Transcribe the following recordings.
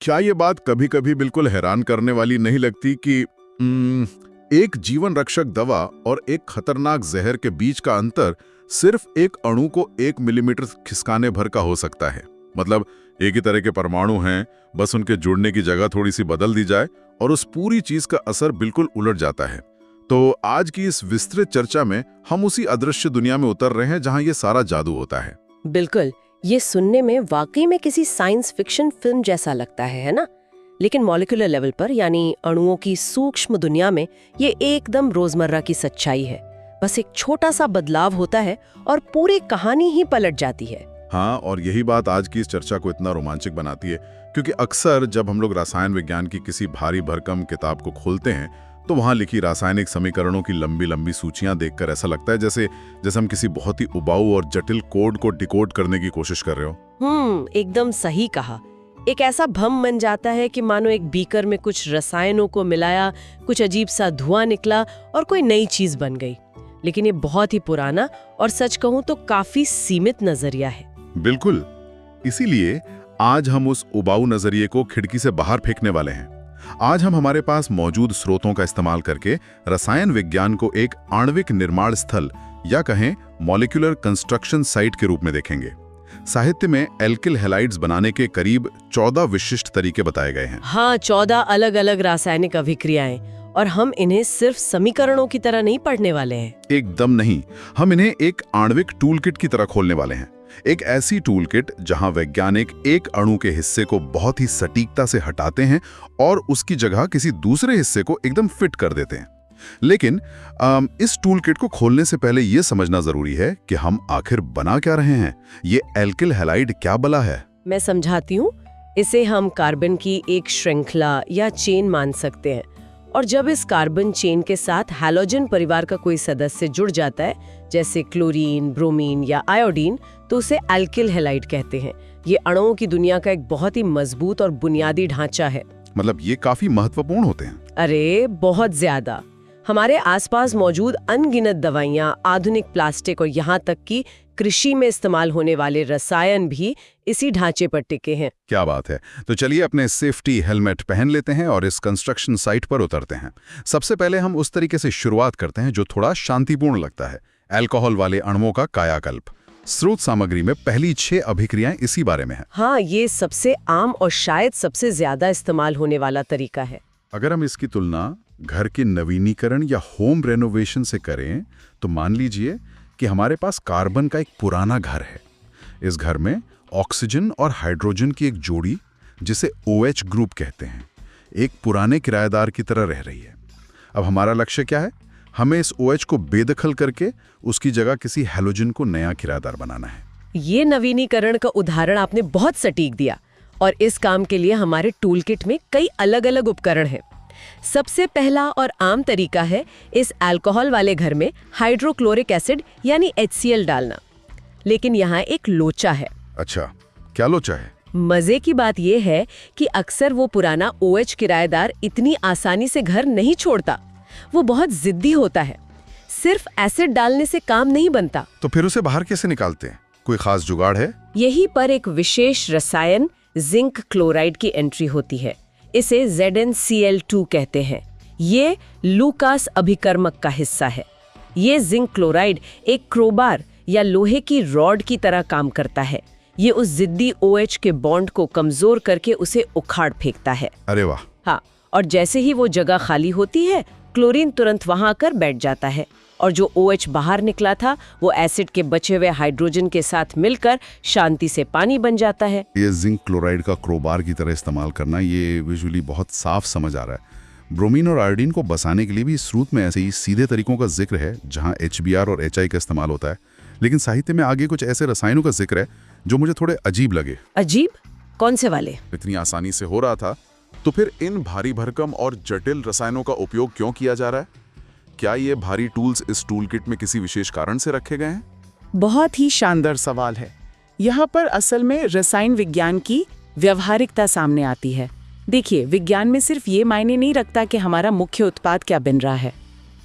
क्या ये बात कभी कभी बिल्कुल हैरान करने वाली नहीं लगती कि एक जीवन रक्षक दवा और एक खतरनाक जहर के बीच का अंतर सिर्फ एक अणु को 1 मिलीमीटर खिसकाने भर का हो सकता है। मतलब एक ही तरह के परमाणु हैं, बस उनके जुड़ने की जगह थोड़ी सी बदल दी जाए और उस पूरी चीज का असर बिल्कुल उलट जाता है। तो आज की इस विस्तृत चर्चा में हम उसी अदृश्य दुनिया में उतर रहे हैं जहां ये सारा जादू होता है। बिल्कुल, ये सुनने में वाकई में किसी साइंस फिक्शन फिल्म जैसा लगता है ना? लेकिन मॉलिक्यूलर लेवल पर, यानी अणुओं की सूक्ष्म दुनिया में, ये एकदम रोजमर्रा की सच्चाई है। बस एक छोटा सा बदलाव होता है और पूरी कहानी ही पलट जाती है। हाँ, और यही बात आज की इस चर्चा को इतना रोमांचक बनाती है, क्योंकि अक्सर जब हम लोग रसायन विज्ञान की किसी भारी भरकम किताब को खोलते हैं तो वहां लिखी रासायनिक समीकरणों की लंबी लंबी सूचियां देखकर ऐसा लगता है जैसे हम किसी बहुत ही उबाऊ और जटिल कोड को डिकोड करने की कोशिश कर रहे हो। एकदम सही कहा। एक ऐसा भ्रम बन जाता है कि मानो एक बीकर में कुछ रसायनों को मिलाया, कुछ अजीब सा धुआं निकला और कोई नई चीज बन गई। लेकिन ये बहुत ही पुराना और सच कहूं तो काफी सीमित नजरिया है। बिल्कुल, इसीलिए आज हम उस उबाऊ नजरिए को खिड़की से बाहर फेंकने वाले हैं। आज हम हमारे पास मौजूद स्रोतों का इस्तेमाल करके रसायन विज्ञान को एक आणविक निर्माण स्थल या कहें मॉलिक्यूलर कंस्ट्रक्शन साइट के रूप में देखेंगे। साहित्य में एल्किल हैलाइड्स बनाने के करीब 14 विशिष्ट तरीके बताए गए हैं। हाँ, 14 अलग अलग रासायनिक अभिक्रियाएं, और हम इन्हें सिर्फ समीकरणों की तरह नहीं पढ़ने वाले हैं। एकदम नहीं, हम इन्हें एक आणविक टूलकिट की तरह खोलने वाले हैं। एक ऐसी टूलकिट जहां वैज्ञानिक एक अणु के हिस्से को बहुत ही सटीकता से हटाते हैं और उसकी जगह किसी दूसरे हिस्से को एकदम फिट कर देते हैं। लेकिन इस टूलकिट को खोलने से पहले यह समझना जरूरी है कि हम आखिर बना क्या रहे हैं। ये एल्किल हैलाइड क्या बला है? मैं समझाती हूँ। इसे हम कार्बन की एक श्रृंखला या चेन मान सकते हैं, और जब इस कार्बन चेन के साथ हैलोजन परिवार का कोई सदस्य जुड़ जाता है, जैसे क्लोरीन, ब्रोमीन या आयोडीन, तो उसे एल्किल हैलाइड कहते हैं। ये अणुओं की दुनिया का एक बहुत ही मजबूत और बुनियादी ढांचा है। मतलब ये काफी महत्वपूर्ण होते हैं। अरे बहुत ज्यादा। हमारे आसपास मौजूद अनगिनत दवाइयाँ, आधुनिक प्लास्टिक और यहाँ तक कि कृषि में इस्तेमाल होने वाले रसायन भी इसी ढांचे पर टिके हैं। क्या बात है। तो चलिए अपने सेफ्टी हेलमेट पहन लेते हैं और इस कंस्ट्रक्शन साइट पर उतरते हैं। सबसे पहले हम उस तरीके से शुरुआत करते हैं जो थोड़ा शांतिपूर्ण लगता है, अल्कोहल वाले अणुओं का कायाकल्प। स्रोत सामग्री में पहली 6 अभिक्रियाएं इसी बारे में हैं। हाँ, ये सबसे आम और शायद सबसे ज्यादा इस्तेमाल होने वाला तरीका है। अगर हम इसकी तुलना घर के नवीनीकरण या होम रेनोवेशन से करें तो मान लीजिए कि हमारे पास कार्बन का एक पुराना घर है। इस घर में ऑक्सीजन और हाइड्रोजन की एक जोड़ी, जिसे OH ग्रुप कहते हैं, एक पुराने किराएदार की तरह रह रही है। अब हमारा लक्ष्य क्या है? हमें इस OH को बेदखल करके उसकी जगह किसी हैलोजन को नया किराएदार बनाना है। ये नवीनीकरण का उदाहरण आपने बहुत सटीक दिया, और इस काम के लिए हमारे टूलकिट में कई अलग अलग उपकरण हैं। सबसे पहला और आम तरीका है इस अल्कोहल वाले घर में हाइड्रोक्लोरिक एसिड यानी HCl डालना। लेकिन यहाँ एक लोचा है। अच्छा, क्या लोचा है? मजे की बात यह है कि अक्सर वो पुराना OH किराएदार इतनी आसानी से घर नहीं छोड़ता। वो बहुत जिद्दी होता है। सिर्फ एसिड डालने से काम नहीं बनता। तो फिर उसे बाहर कैसे निकालते हैं? कोई खास जुगाड़ है? यहीं पर एक विशेष रसायन जिंक क्लोराइड की एंट्री होती है। इसे ZnCl2 कहते हैं। ये लूकास अभिकर्मक का हिस्सा है। ये जिंक क्लोराइड एक क्रोबार या लोहे की रॉड की तरह काम करता है। ये उस जिद्दी OH के बॉन्ड को कमजोर करके उसे उखाड़ फेंकता है। अरे वाह। हाँ, और जैसे ही वो जगह खाली होती है, क्लोरीन तुरंत वहां आकर बैठ जाता है, और जो OH बाहर निकला था वो एसिड के बचे हुए हाइड्रोजन के साथ मिलकर शांति से पानी बन जाता है। ये जिंक क्लोराइड का क्रोबार की तरह इस्तेमाल करना, ये विजुअली बहुत साफ समझ आ रहा है। ब्रोमीन और आयोडीन को बसाने के लिए भी स्रोत में ऐसे ही सीधे तरीकों का जिक्र है, जहां HBr और HI का इस्तेमाल होता है। लेकिन साहित्य में आगे कुछ ऐसे रसायनों का जिक्र है जो मुझे थोड़े अजीब लगे। अजीब? कौन से वाले? इतनी आसानी से हो रहा था तो फिर इन भारी भरकम और जटिल रसायनों का उपयोग क्यों किया जा रहा है? क्या ये भारी टूल्स इस टूल किट में किसी विशेष कारण से रखे गए हैं? बहुत ही शानदार सवाल है। यहाँ पर असल में रसायन विज्ञान की व्यवहारिकता सामने आती है। देखिए, विज्ञान में सिर्फ ये मायने नहीं रखता कि हमारा मुख्य उत्पाद क्या बन रहा है।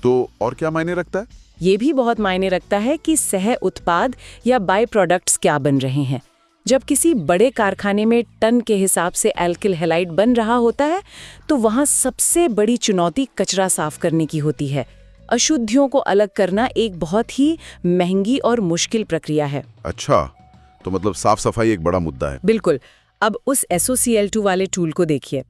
तो और क्या मायने रखता है? ये भी बहुत मायने रखता है कि सह उत्पाद या बाय प्रोडक्ट्स क्या बन रहे हैं। जब किसी बड़े कारखाने में टन के हिसाब से एल्किल हैलाइड बन रहा होता है तो वहाँ सबसे बड़ी चुनौती कचरा साफ करने की होती है। अशुद्धियों को अलग करना एक बहुत ही महंगी और मुश्किल प्रक्रिया है। अच्छा, तो मतलब साफ सफाई एक बड़ा मुद्दा है। बिल्कुल। अब उस SOCl2 वाले टूल को देखिए।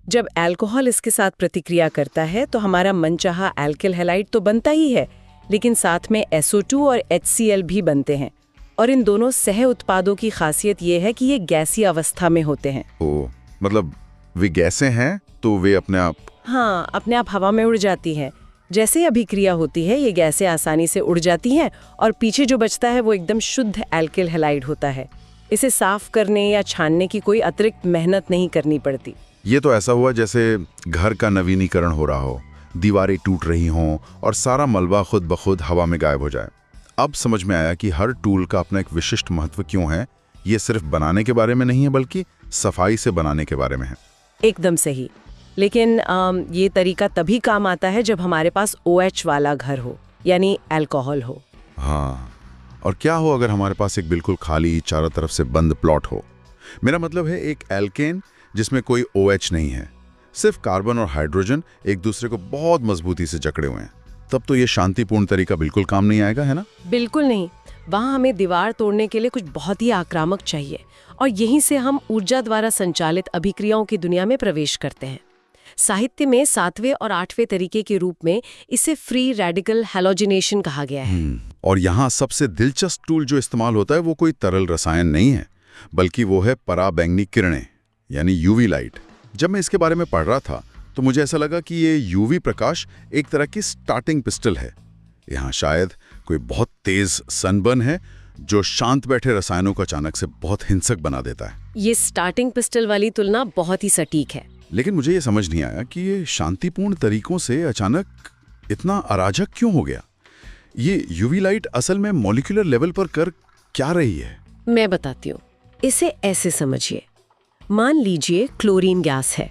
जब अल्कोहल इसके साथ प्रतिक्रिया करता है तो हमारा मनचाहा एल्किल हैलाइड तो बनता ही है, लेकिन साथ में SO2 और HCl भी बनते हैं। और इन दोनों सह उत्पादों की खासियत ये है कि ये गैसीय अवस्था में होते हैं। ओ, मतलब वे गैसें हैं तो वे अपने आप। हाँ, अपने आप हवा में उड़ जाती हैं। जैसे ही अभिक्रिया होती है ये गैसें आसानी से उड़ जाती हैं और पीछे जो बचता है वो एकदम शुद्ध एल्किल हैलाइड होता है। इसे साफ करने या छानने की कोई अतिरिक्त मेहनत नहीं करनी पड़ती। ये तो ऐसा हुआ जैसे घर का नवीनीकरण हो रहा हो, दीवारें टूट रही हों और सारा मलबा खुद ब खुद हवा में गायब हो जाए। अब समझ में आया कि हर टूल का अपना एक विशिष्ट महत्व क्यों है। ये सिर्फ बनाने के बारे में नहीं है बल्कि सफाई से बनाने के बारे में है। एकदम सही। लेकिन ये तरीका तभी काम आता है जब हमारे पास OH वाला घर हो, यानी अल्कोहल हो। हाँ, और क्या हो अगर हमारे पास एक बिल्कुल खाली चारों तरफ से बंद प्लॉट हो। मेरा मतलब है एक एल्केन जिसमें कोई OH नहीं है, सिर्फ कार्बन और हाइड्रोजन एक दूसरे को बहुत मजबूती से जकड़े हुए हैं। तब तो ये शांतिपूर्ण तरीका बिल्कुल काम नहीं आएगा, है ना? बिल्कुल नहीं। वहाँ हमें दीवार तोड़ने के लिए कुछ बहुत ही आक्रामक चाहिए और यहीं से हम ऊर्जा द्वारा संचालित अभिक्रियाओं की दुनिया में प्रवेश करते हैं। साहित्य में 7वें और 8वें तरीके के रूप में इसे फ्री रेडिकल हैलोजिनेशन कहा गया है। और यहाँ सबसे दिलचस्प टूल जो इस्तेमाल होता है वो कोई तरल रसायन नहीं है, बल्कि वो है पराबैंगनी किरणें यानी UV लाइट। जब मैं इसके बारे में पढ़ रहा था तो मुझे ऐसा लगा कि ये UV प्रकाश एक तरह की स्टार्टिंग पिस्टल है। यहाँ शायद कोई बहुत तेज सनबर्न है जो शांत बैठे रसायनों को अचानक से बहुत हिंसक बना देता है। ये स्टार्टिंग पिस्टल वाली तुलना बहुत ही सटीक है। लेकिन मुझे ये समझ नहीं आया कि ये शांतिपूर्ण तरीकों से अचानक इतना अराजक क्यों हो गया। ये UV लाइट असल में मॉलिक्यूलर लेवल पर कर क्या रही है? मैं बताती हूँ। इसे ऐसे समझिए, मान लीजिए क्लोरीन गैस है।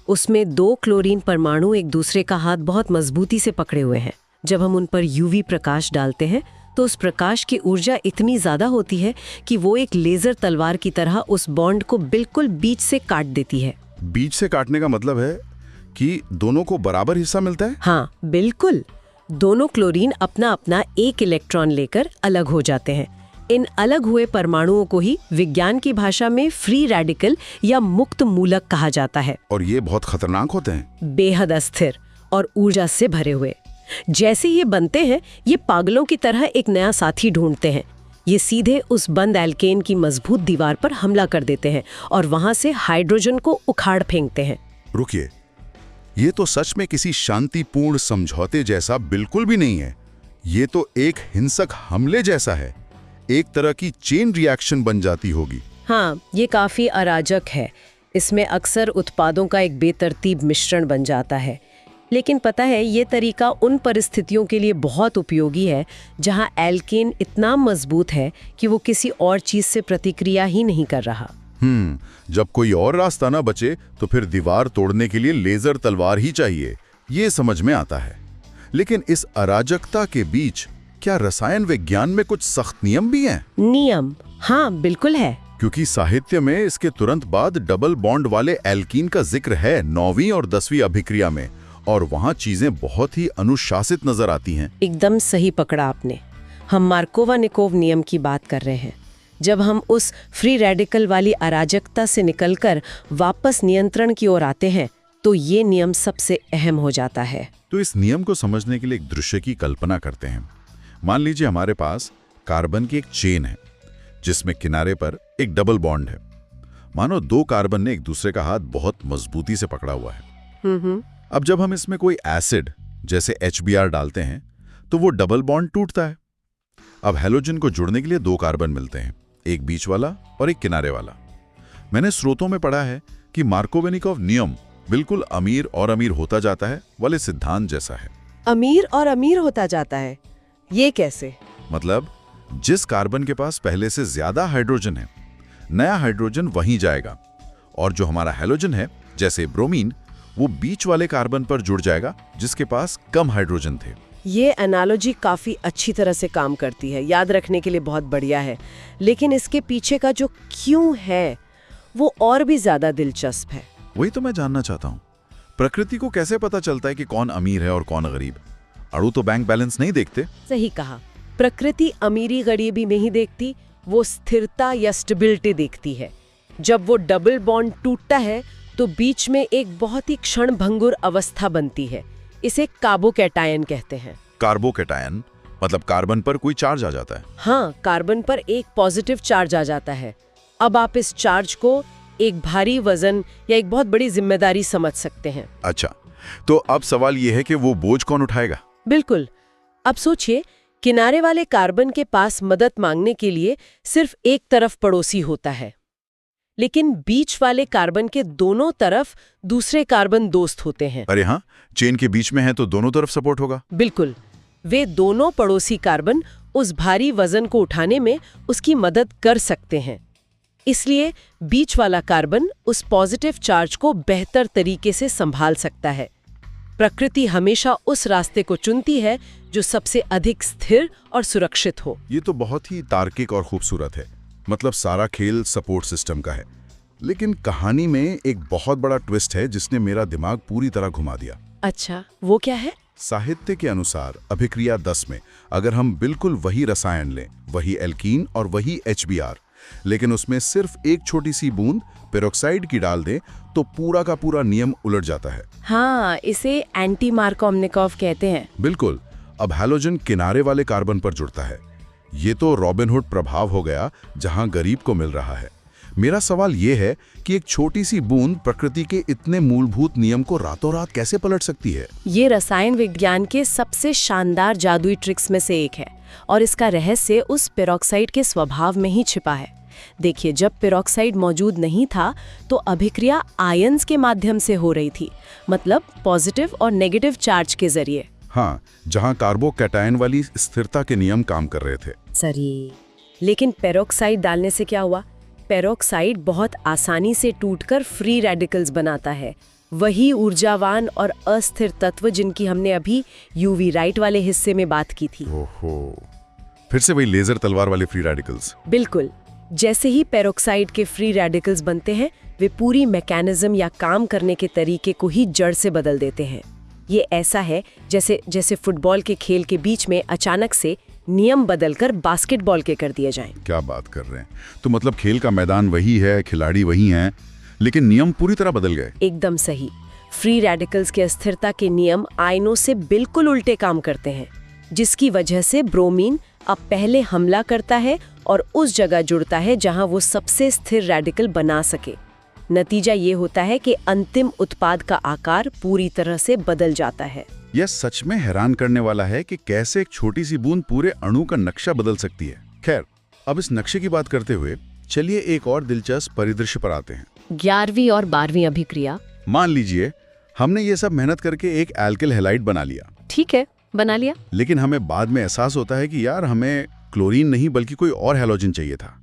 उसमें 2 क्लोरीन परमाणु एक दूसरे का हाथ बहुत मजबूती से पकड़े हुए हैं। जब हम उन पर UV प्रकाश डालते हैं तो उस प्रकाश की ऊर्जा इतनी ज्यादा होती है कि वो एक लेजर तलवार की तरह उस बॉन्ड को बिल्कुल बीच से काट देती है। बीच से काटने का मतलब है कि दोनों को बराबर हिस्सा मिलता है? हाँ, बिल्कुल। दोनों क्लोरीन अपना अपना एक इलेक्ट्रॉन लेकर अलग हो जाते हैं। इन अलग हुए परमाणुओं को ही विज्ञान की भाषा में फ्री रेडिकल या मुक्त मूलक कहा जाता है। और ये बहुत खतरनाक होते हैं। बेहद अस्थिर और ऊर्जा से भरे हुए। जैसे ये बनते हैं, ये पागलों की तरह एक नया साथी ढूंढते हैं। ये सीधे उस बंद एल्केन की मजबूत दीवार पर हमला कर देते हैं और वहां से हाइड्रोजन को उखाड़ फेंकते हैं। रुकिए, ये तो सच में किसी शांतिपूर्ण समझौते जैसा बिल्कुल भी नहीं है। ये तो एक हिंसक हमले जैसा है। एक तरह की चेन रिएक्शन बन जाती होगी। हाँ, ये काफी अराजक है। इसमें अक्सर उत्पादों का एक बेतरतीब मिश्रण बन जाता है। लेकिन पता है, ये तरीका उन परिस्थितियों के लिए बहुत उपयोगी है जहां एल्केन इतना मजबूत है कि वो किसी और चीज से प्रतिक्रिया ही नहीं कर रहा। जब कोई और रास्ता ना बचे तो फिर दीवार तोड़ने के लिए लेजर तलवार ही चाहिए। ये समझ में आता है। लेकिन इस अराजकता के बीच क्या रसायन विज्ञान में कुछ सख्त नियम भी हैं? नियम? हाँ, बिल्कुल है। क्योंकि साहित्य में इसके तुरंत बाद डबल बॉन्ड वाले एल्कीन का जिक्र है 9वीं और 10वीं अभिक्रिया में, और वहां चीजें बहुत ही अनुशासित नजर आती हैं। एकदम सही पकड़ा आपने। हम मार्कोवा-निकोव नियम की बात कर रहे हैं। जब हम उस फ्री रेडिकल वाली अराजकता से निकलकर वापस नियंत्रण की ओर आते हैं तो ये नियम सबसे अहम हो जाता है। तो इस नियम को समझने के लिए एक दृश्य की कल्पना करते हैं। मान लीजिए हमारे पास कार्बन की एक चेन है जिसमें किनारे पर एक डबल बॉन्ड है। मानो 2 कार्बन ने एक दूसरे का हाथ बहुत मजबूती से पकड़ा हुआ है। अब जब हम इसमें कोई एसिड जैसे HBr डालते हैं तो वो डबल बॉन्ड टूटता है। अब हैलोजन को जुड़ने के लिए 2 कार्बन मिलते हैं, एक बीच वाला और एक किनारे वाला। मैंने स्रोतों में पढ़ा है कि मार्कोवा-निकोव नियम बिल्कुल अमीर और अमीर होता जाता है वाले सिद्धांत जैसा है। अमीर और अमीर होता जाता है? ये कैसे? मतलब जिस कार्बन के पास पहले से ज्यादा हाइड्रोजन है, नया हाइड्रोजन वहीं जाएगा, और जो हमारा हैलोजन है जैसे ब्रोमीन, वो बीच वाले कार्बन पर जुड़ जाएगा जिसके पास कम हाइड्रोजन थे। ये एनालॉजी काफ़ी अच्छी तरह से काम करती है, याद रखने के लिए बहुत बढ़िया है। लेकिन इसके पीछे का जो क्यों है वो और भी ज़्यादा दिलचस्प है। वही तो मैं जानना चाहता हूँ। प्रकृति को कैसे पता चलता है कि कौन अमीर है और कौन गरीब? अणु तो बैंक बैलेंस नहीं देखते। सही कहा, प्रकृति अमीरी गरीबी नहीं देखती, वो स्थिरता या स्टेबिलिटी देखती है। जब वो डबल बॉन्ड टूटता है तो बीच में एक बहुत ही क्षणभंगुर अवस्था बनती है। इसे कार्बोकैटायन कहते हैं। कार्बोकैटायन मतलब कार्बन पर कोई चार्ज आ जाता है। हाँ, कार्बन पर एक पॉजिटिव चार्ज आ जाता है। अब आप इस चार्ज को एक भारी वजन या एक बहुत बड़ी जिम्मेदारी समझ सकते हैं। अच्छा, तो अब सवाल यह है कि वो बोझ कौन उठाएगा? बिल्कुल। अब सोचिए, किनारे वाले कार्बन के पास मदद मांगने के लिए सिर्फ एक तरफ पड़ोसी होता है, लेकिन बीच वाले कार्बन के दोनों तरफ दूसरे कार्बन दोस्त होते हैं। अरे हाँ, चेन के बीच में है तो दोनों तरफ सपोर्ट होगा। बिल्कुल। वे दोनों पड़ोसी कार्बन उस भारी वजन को उठाने में उसकी मदद कर सकते हैं। इसलिए बीच वाला कार्बन उस पॉजिटिव चार्ज को बेहतर तरीके से संभाल सकता है। प्रकृति हमेशा उस रास्ते को चुनती है जो सबसे अधिक स्थिर और सुरक्षित हो। ये तो बहुत ही तार्किक और खूबसूरत है। मतलब सारा खेल सपोर्ट सिस्टम का है। लेकिन कहानी में एक बहुत बड़ा ट्विस्ट है जिसने मेरा दिमाग पूरी तरह घुमा दिया। अच्छा, वो क्या है? साहित्य के अनुसार अभिक्रिया 10 में अगर हम बिल्कुल वही रसायन लें, वही एल्कीन और वही HBr, लेकिन उसमें सिर्फ एक छोटी सी बूंद पेरोक्साइड की डाल दें तो पूरा का पूरा नियम उलट जाता है। हाँ, इसे एंटी मार्कोवनिकॉव कहते हैं। बिल्कुल। अब हैलोजन किनारे वाले कार्बन पर जुड़ता है। ये तो रॉबिनहुड प्रभाव हो गया जहां गरीब को मिल रहा है। मेरा सवाल ये है कि एक छोटी सी बूंद प्रकृति के इतने मूलभूत नियम को रातों रात कैसे पलट सकती है? ये रसायन विज्ञान के सबसे शानदार जादुई ट्रिक्स में से एक है और इसका रहस्य उस पेरोक्साइड के स्वभाव में ही छिपा है। देखिए, जब पेरोक्साइड मौजूद नहीं था तो अभिक्रिया आयंस के माध्यम से हो रही थी, मतलब पॉजिटिव और नेगेटिव चार्ज के जरिए। हाँ, जहां कार्बोकैटायन वाली स्थिरता के नियम काम कर रहे थे। सही। लेकिन पेरोक्साइड डालने से क्या हुआ? पेरोक्साइड बहुत आसानी से टूटकर फ्री रेडिकल्स बनाता है, वही ऊर्जावान और अस्थिर तत्व जिनकी हमने अभी यूवी राइट वाले हिस्से में बात की थी। ओहो, फिर से वही लेजर तलवार वाले फ्री रेडिकल्स। बिल्कुल। जैसे ही पेरोक्साइड के फ्री रेडिकल्स बनते हैं, वे पूरी मैकेनिज्म या काम करने के तरीके को ही जड़ से बदल देते हैं। ये ऐसा है जैसे फुटबॉल के खेल के बीच में अचानक से नियम बदलकर बास्केटबॉल के कर दिए जाएं। क्या बात कर रहे हैं? तो मतलब खेल का मैदान वही है, खिलाड़ी वही हैं, लेकिन नियम पूरी तरह बदल गए। एकदम सही। फ्री रेडिकल्स के अस्थिरता के नियम आयनों से बिल्कुल उल्टे काम करते हैं, जिसकी वजह से ब्रोमीन अब पहले हमला करता है और उस जगह जुड़ता है जहां वो सबसे स्थिर रेडिकल बना सके। नतीजा ये होता है कि अंतिम उत्पाद का आकार पूरी तरह से बदल जाता है। यह सच में हैरान करने वाला है कि कैसे एक छोटी सी बूंद पूरे अणु का नक्शा बदल सकती है। खैर, अब इस नक्शे की बात करते हुए चलिए एक और दिलचस्प परिदृश्य पर आते हैं। 11वीं और 12वीं अभिक्रिया। मान लीजिए हमने ये सब मेहनत करके एक एल्किल हैलाइड बना लिया। ठीक है, बना लिया। लेकिन हमें बाद में एहसास होता है कि यार हमें क्लोरीन नहीं बल्कि कोई और हैलोजन चाहिए था।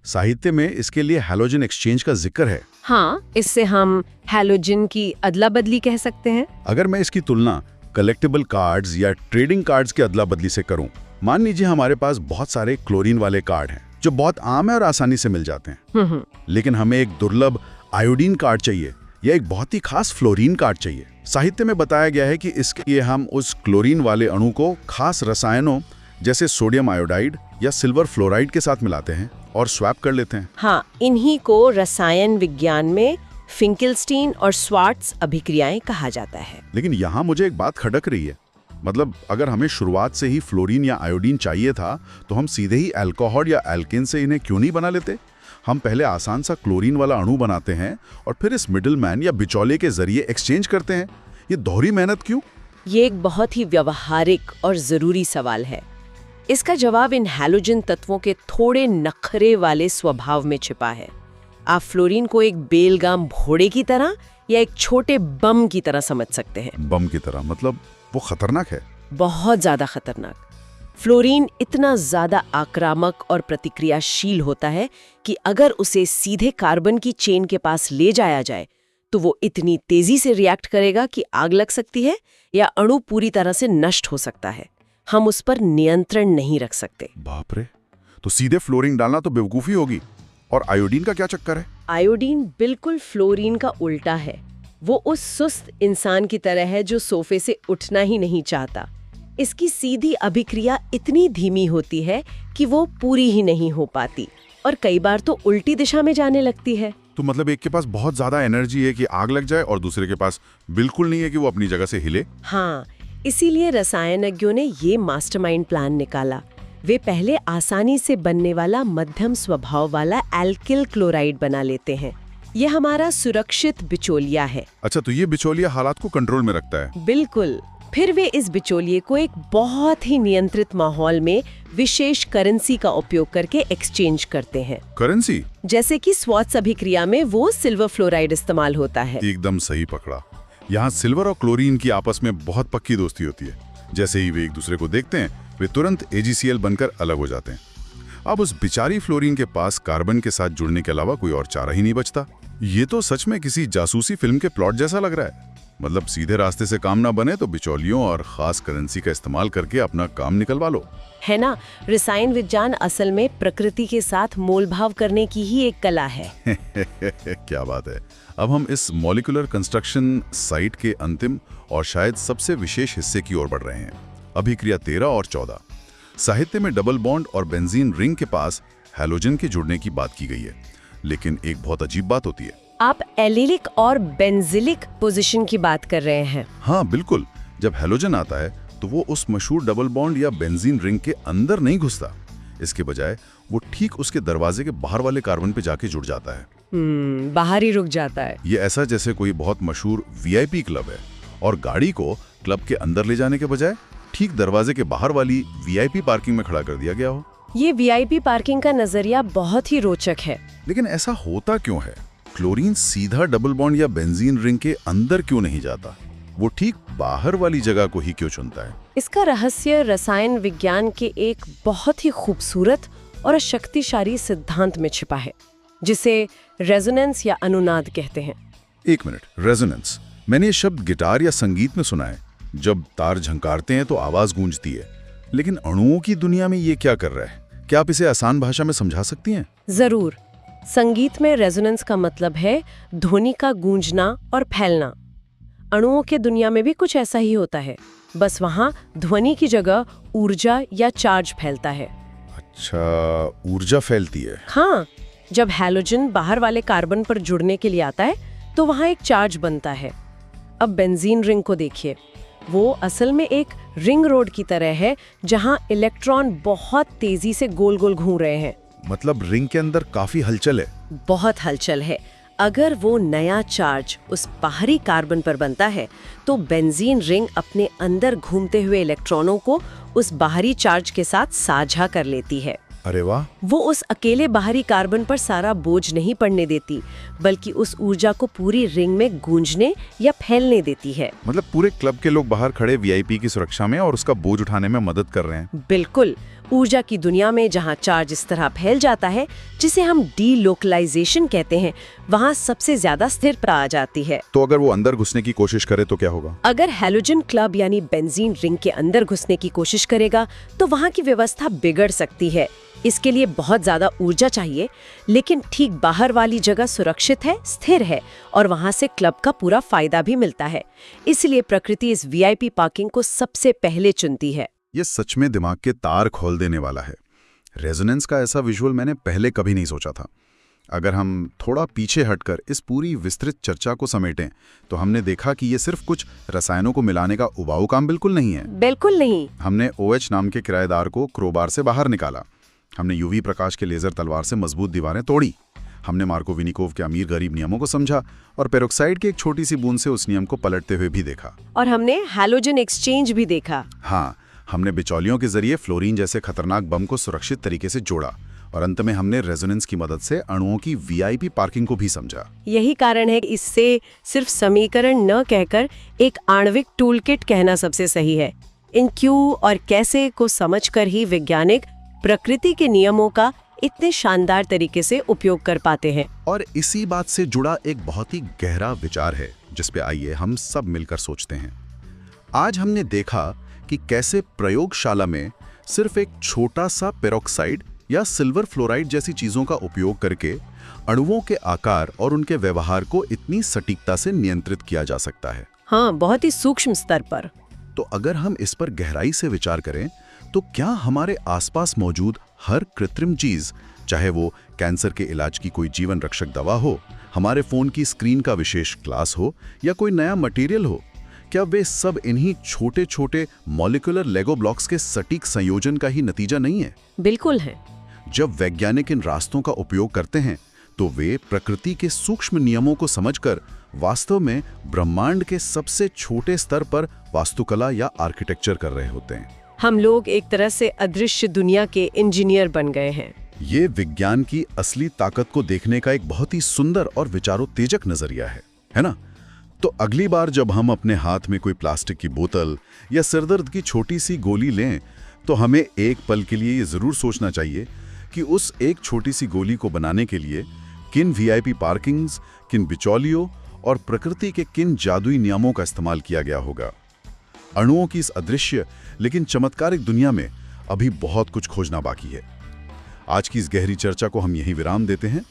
साहित्य में इसके लिए हैलोजन एक्सचेंज का जिक्र है। हाँ, इससे हम हैलोजन की अदला बदली कह सकते हैं। अगर मैं इसकी तुलना कलेक्टिबल कार्ड्स या ट्रेडिंग कार्ड्स की अदला बदली से करूं, मान लीजिए हमारे पास बहुत सारे क्लोरीन वाले कार्ड हैं जो बहुत आम है और आसानी से मिल जाते हैं। लेकिन हमें एक दुर्लभ आयोडीन कार्ड चाहिए या एक बहुत ही खास फ्लोरीन कार्ड चाहिए। साहित्य में बताया गया है कि इसके लिए हम उस क्लोरीन वाले अणु को खास रसायनों जैसे सोडियम आयोडाइड या सिल्वर फ्लोराइड के साथ मिलाते हैं और स्वैप कर लेते हैं। हाँ, इन्हीं को रसायन विज्ञान में फिंकेलस्टीन और स्वार्ट्ज अभिक्रियाएं कहा जाता है। लेकिन यहाँ मुझे एक बात खटक रही है। मतलब अगर हमें शुरुआत से ही फ्लोरीन या आयोडीन चाहिए था तो हम सीधे ही अल्कोहल या एल्केन से इन्हें क्यों नहीं बना लेते? हम पहले आसान सा क्लोरीन वाला अणु बनाते हैं और फिर इस मिडिलमैन या बिचौलिए के जरिए एक्सचेंज करते हैं। ये दोहरी मेहनत क्यों? ये एक बहुत ही व्यवहारिक और जरूरी सवाल है। इसका जवाब इन हैलोजन तत्वों के थोड़े नखरे वाले स्वभाव में छिपा है। आप फ्लोरीन को एक बेलगाम घोड़े की तरह या एक छोटे बम की तरह समझ सकते हैं। बम की तरह मतलब वो खतरनाक है? बहुत ज्यादा खतरनाक। फ्लोरीन इतना ज्यादा आक्रामक और प्रतिक्रियाशील होता है कि अगर उसे सीधे कार्बन की चेन के पास ले जाया जाए तो वो इतनी तेजी से रिएक्ट करेगा कि आग लग सकती है या अणु पूरी तरह से नष्ट हो सकता है। हम उस पर नियंत्रण नहीं रख सकते। बाप रे, तो सीधे फ्लोरीन डालना तो बेवकूफी होगी। और आयोडीन का क्या चक्कर है? आयोडीन बिल्कुल फ्लोरीन का उल्टा है। वो उस सुस्त इंसान की तरह है जो सोफे से उठना ही नहीं चाहता। इसकी सीधी अभिक्रिया इतनी धीमी होती है कि वो पूरी ही नहीं हो पाती और कई बार तो उल्टी दिशा में जाने लगती है। तो मतलब एक के पास बहुत ज्यादा एनर्जी है कि आग लग जाए और दूसरे के पास बिल्कुल नहीं है कि वो अपनी जगह से हिले। हाँ, इसीलिए रसायनज्ञों ने ये मास्टरमाइंड प्लान निकाला। वे पहले आसानी से बनने वाला मध्यम स्वभाव वाला एल्किल क्लोराइड बना लेते हैं। ये हमारा सुरक्षित बिचौलिया है। अच्छा, तो ये बिचौलिया हालात को कंट्रोल में रखता है। बिल्कुल। फिर वे इस बिचौलिए को एक बहुत ही नियंत्रित माहौल में विशेष करेंसी का उपयोग करके एक्सचेंज करते हैं। करेंसी? जैसे कि स्वात्स अभिक्रिया में वो सिल्वर फ्लोराइड इस्तेमाल होता है। एकदम सही पकड़ा। यहाँ सिल्वर और क्लोरीन की आपस में बहुत पक्की दोस्ती होती है। जैसे ही वे एक दूसरे को देखते हैं, वे तुरंत AgCl बनकर अलग हो जाते हैं। अब उस बिचारी फ्लोरीन के पास कार्बन के साथ जुड़ने के अलावा कोई और चारा ही नहीं बचता। ये तो सच में किसी जासूसी फिल्म के प्लॉट जैसा लग रहा है। मतलब सीधे रास्ते से काम ना बने तो बिचौलियों और खास करेंसी का इस्तेमाल करके अपना काम निकलवा लो। है ना, रसायन विज्ञान असल में प्रकृति के साथ मोलभाव करने की ही एक कला है। क्या बात है। अब हम इस मॉलिक्यूलर कंस्ट्रक्शन साइट के अंतिम और शायद सबसे विशेष हिस्से की ओर बढ़ रहे हैं। अभिक्रिया 13 और 14। साहित्य में डबल बॉन्ड और बेंजीन रिंग के पास हैलोजन के जुड़ने की बात की गई है, लेकिन एक बहुत अजीब बात होती है। आप एलिलिक और बेंजिलिक पोजीशन की बात कर रहे हैं। हाँ बिल्कुल। जब हैलोजन आता है तो वो उस मशहूर डबल बॉन्ड या बेंजीन रिंग के अंदर नहीं घुसता। इसके बजाय वो ठीक उसके दरवाजे के बाहर वाले कार्बन पे जाके जुड़ जाता है। बाहर ही रुक जाता है। ये ऐसा जैसे कोई बहुत मशहूर VIP क्लब है और गाड़ी को क्लब के अंदर ले जाने के बजाय ठीक दरवाजे के बाहर वाली VIP पार्किंग में खड़ा कर दिया गया हो। ये VIP पार्किंग का नजरिया बहुत ही रोचक है। लेकिन ऐसा होता क्यों है? क्लोरीन सीधा डबल बॉन्ड या बेंजीन रिंग के अंदर क्यों नहीं जाता? वो ठीक बाहर वाली जगह को ही क्यों चुनता है? इसका रहस्य रसायन विज्ञान के एक बहुत ही खूबसूरत और शक्तिशाली सिद्धांत में छिपा है, जिसे रेजोनेंस या अनुनाद कहते हैं। एक मिनट, रेजोनेंस। मैंने ये शब्द गिटार या संगीत में सुना है। जब तार झंकारते हैं तो आवाज गूंजती है, लेकिन अणुओं की दुनिया में ये क्या कर रहा है? क्या आप इसे आसान भाषा में समझा सकती हैं? जरूर। संगीत में रेजोनेंस का मतलब है ध्वनि का गूंजना और फैलना। अणुओं के दुनिया में भी कुछ ऐसा ही होता है, बस वहाँ ध्वनि की जगह ऊर्जा या चार्ज फैलता है। अच्छा, ऊर्जा फैलती है। हाँ, जब हैलोजन बाहर वाले कार्बन पर जुड़ने के लिए आता है तो वहाँ एक चार्ज बनता है। अब बेंजीन रिंग को देखिए, वो असल में एक रिंग रोड की तरह है जहाँ इलेक्ट्रॉन बहुत तेजी से गोल गोल घूम रहे हैं। मतलब रिंग के अंदर काफी हलचल है। बहुत हलचल है। अगर वो नया चार्ज उस बाहरी कार्बन पर बनता है तो बेंजीन रिंग अपने अंदर घूमते हुए इलेक्ट्रॉनों को उस बाहरी चार्ज के साथ साझा कर लेती है। अरे वाह। वो उस अकेले बाहरी कार्बन पर सारा बोझ नहीं पड़ने देती, बल्कि उस ऊर्जा को पूरी रिंग में गूंजने या फैलने देती है। मतलब पूरे क्लब के लोग बाहर खड़े VIP की सुरक्षा में और उसका बोझ उठाने में मदद कर रहे हैं। बिल्कुल। ऊर्जा की दुनिया में जहाँ चार्ज इस तरह फैल जाता है, जिसे हम डीलोकलाइजेशन कहते हैं, वहाँ सबसे ज्यादा स्थिरता आ जाती है। तो अगर वो अंदर घुसने की कोशिश करे तो क्या होगा? अगर हैलोजन क्लब यानी बेंजीन रिंग के अंदर घुसने की कोशिश करेगा तो वहाँ की व्यवस्था बिगड़ सकती है। इसके लिए बहुत ज्यादा ऊर्जा चाहिए, लेकिन ठीक बाहर वाली जगह सुरक्षित है, स्थिर है और वहाँ से क्लब का पूरा फायदा भी मिलता है। इसलिए प्रकृति इस VIP पार्किंग को सबसे पहले चुनती है। ये सच में दिमाग के तार खोल देने वाला है। रेजोनेंस का ऐसा विजुअल मैंने पहले कभी नहीं सोचा था। अगर हम थोड़ा पीछे हटकर इस पूरी विस्तृत चर्चा को समेटें तो हमने देखा कि ये सिर्फ कुछ रसायनों को मिलाने का उबाऊ काम बिल्कुल नहीं है। बिल्कुल नहीं। हमने OH नाम के किराएदार को क्रोबार से बाहर निकाला। हमने UV प्रकाश के लेजर तलवार से मजबूत दीवारें तोड़ी। हमने मार्कोविनिकोव के अमीर गरीब नियमों को समझा और पेरोक्साइड की एक छोटी सी बूंद से उस नियम को पलटते हुए भी देखा। और हमने हैलोजन एक्सचेंज भी देखा। हाँ, हमने बिचौलियों के जरिए फ्लोरीन जैसे खतरनाक बम को सुरक्षित तरीके से जोड़ा और अंत में हमने रेजोनेंस की मदद से अणुओं की VIP पार्किंग को भी समझा। यही कारण है कि इससे सिर्फ समीकरण न कहकर एक आणविक टूलकिट कहना सबसे सही है। इन क्यों और कैसे को समझकर ही वैज्ञानिक प्रकृति के नियमों का इतने शानदार तरीके से उपयोग कर पाते हैं। और इसी बात से जुड़ा एक बहुत ही गहरा विचार है जिस पे आइए हम सब मिलकर सोचते हैं। आज हमने देखा कि कैसे प्रयोगशाला में सिर्फ एक छोटा सा पेरोक्साइड या सिल्वर फ्लोराइड जैसी चीजों का उपयोग करके अणुओं के आकार और उनके व्यवहार को इतनी सटीकता से नियंत्रित किया जा सकता है। हाँ, बहुत ही सूक्ष्म स्तर पर। तो अगर हम इस पर गहराई से विचार करें तो क्या हमारे आसपास मौजूद हर कृत्रिम चीज, चाहे वो कैंसर के इलाज की कोई जीवन रक्षक दवा हो, हमारे फोन की स्क्रीन का विशेष ग्लास हो या कोई नया मटेरियल हो, क्या वे सब इन्हीं छोटे छोटे मॉलिक्यूलर लेगो ब्लॉक्स के सटीक संयोजन का ही नतीजा नहीं है? बिल्कुल है। जब वैज्ञानिक इन रास्तों का उपयोग करते हैं तो वे प्रकृति के सूक्ष्म नियमों को समझकर वास्तव में ब्रह्मांड के सबसे छोटे स्तर पर वास्तुकला या आर्किटेक्चर कर रहे होते हैं। हम लोग एक तरह से अदृश्य दुनिया के इंजीनियर बन गए हैं। ये विज्ञान की असली ताकत को देखने का एक बहुत ही सुंदर और विचारोत्तेजक नजरिया है ना? तो अगली बार जब हम अपने हाथ में कोई प्लास्टिक की बोतल या सिरदर्द की छोटी सी गोली लें तो हमें एक पल के लिए ये जरूर सोचना चाहिए कि उस एक छोटी सी गोली को बनाने के लिए किन वीआईपी पार्किंग्स, किन बिचौलियों और प्रकृति के किन जादुई नियमों का इस्तेमाल किया गया होगा। अणुओं की इस अदृश्य लेकिन चमत्कारिक दुनिया में अभी बहुत कुछ खोजना बाकी है। आज की इस गहरी चर्चा को हम यहीं विराम देते हैं।